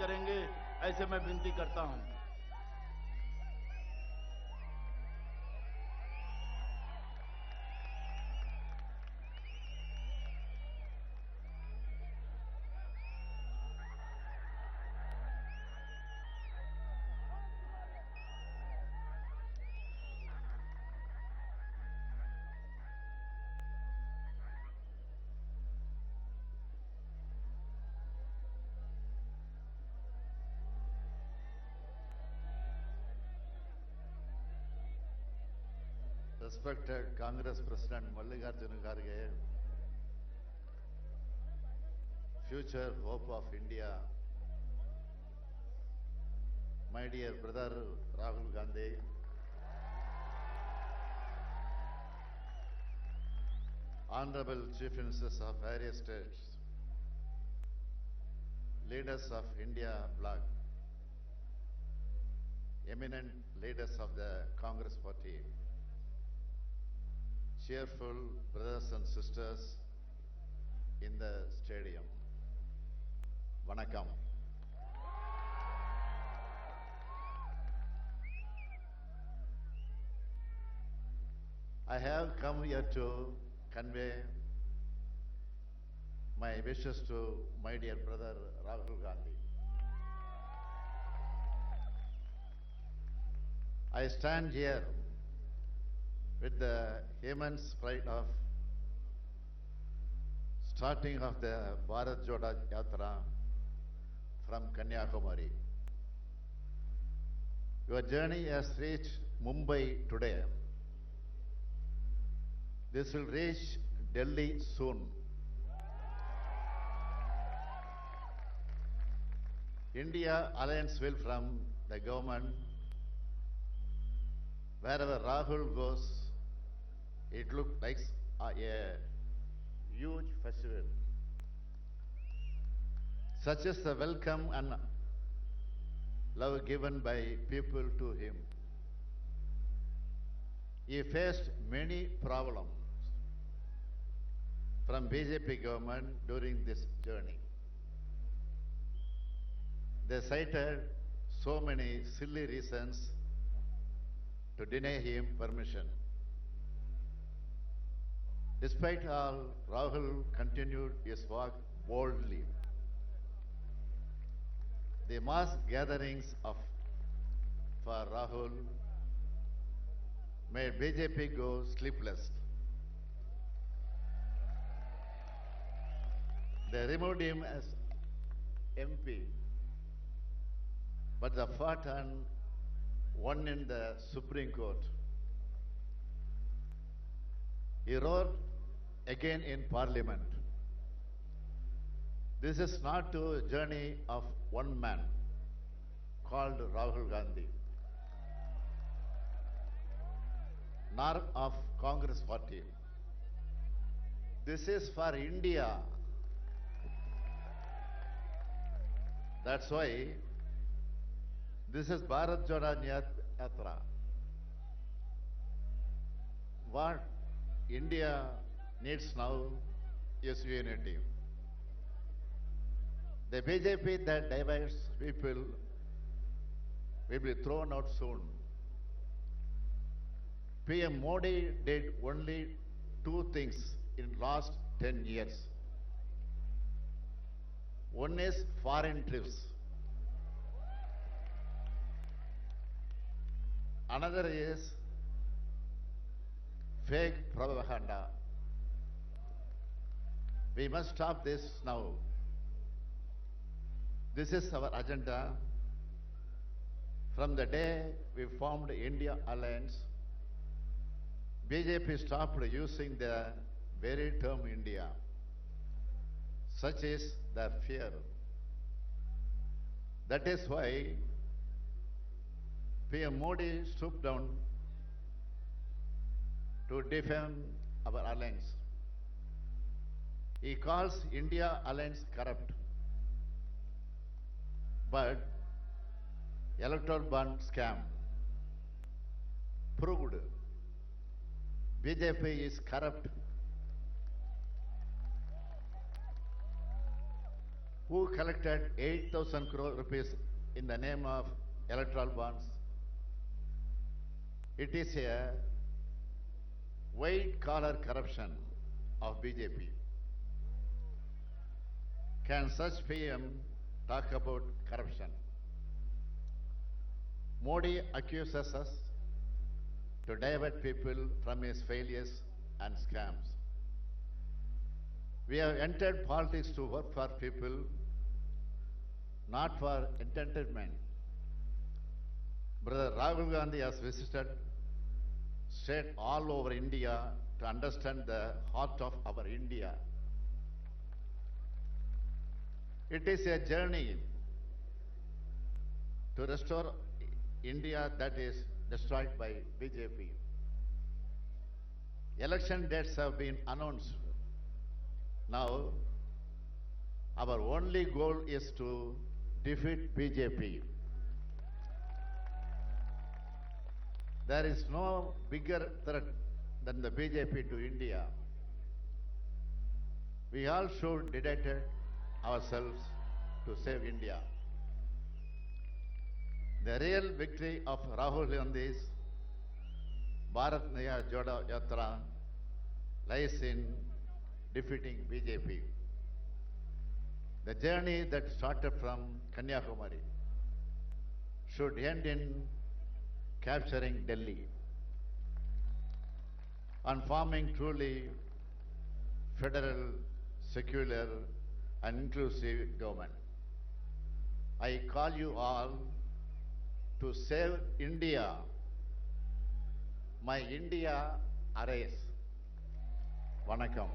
करेंगे, ऐसे मैं विनती करता हूं। Respected Congress President Mallikarjuna Kharge, future hope of India, my dear brother Rahul Gandhi, Honorable Chief Ministers of various states, leaders of India bloc, eminent leaders of the Congress party, cheerful brothers and sisters in the stadium. Vanakkam. I have come here to convey my wishes to my dear brother Rahul Gandhi. I stand here with the immense pride of starting of the Bharat Jodo Yatra from Kanyakumari. Your journey has reached Mumbai today. This will reach Delhi soon. India alliance will from the government. Wherever Rahul goes, it looks like a huge festival. Such is the welcome and love given by people to him. He faced many problems from BJP government during this journey. They cited so many silly reasons to deny him permission. Despite all, Rahul continued his work boldly. The mass gatherings for Rahul made BJP go sleepless. They removed him as MP, but the fought and won in the Supreme Court. He wrote again in Parliament. This is not a journey of one man called Rahul Gandhi, nor of Congress party. This is for India. That's why this is Bharat Jodo Yatra. What India needs now is unity. The BJP that divides people will be thrown out soon. PM Modi did only two things in last 10 years. One is foreign trips. Another is fake propaganda. We must stop this now. This is our agenda. From the day we formed India Alliance, BJP stopped using the very term India. Such is their fear. That is why PM Modi stooped down to defend our alliance. He calls India Alliance corrupt. But electoral bond scam proved BJP is corrupt. who collected 8,000 crore rupees in the name of electoral bonds. It is a white-collar corruption of BJP. Can such PM talk about corruption? Modi accuses us to divert people from his failures and scams. We have entered politics to work for people, not for entertainment. Brother Rahul Gandhi has visited states all over India to understand the heart of our India. It is a journey to restore India that is destroyed by BJP. Election dates have been announced. Now, our only goal is to defeat BJP. There is no bigger threat than the BJP to India. We all should dedicate ourselves to save India. The real victory of Rahul Gandhi's Bharat Naya Jodo Yatra lies in defeating BJP. The journey that started from Kanyakumari should end in capturing Delhi and forming truly federal, secular and inclusive government. I call you all to save India. My India arise. Vanakkam.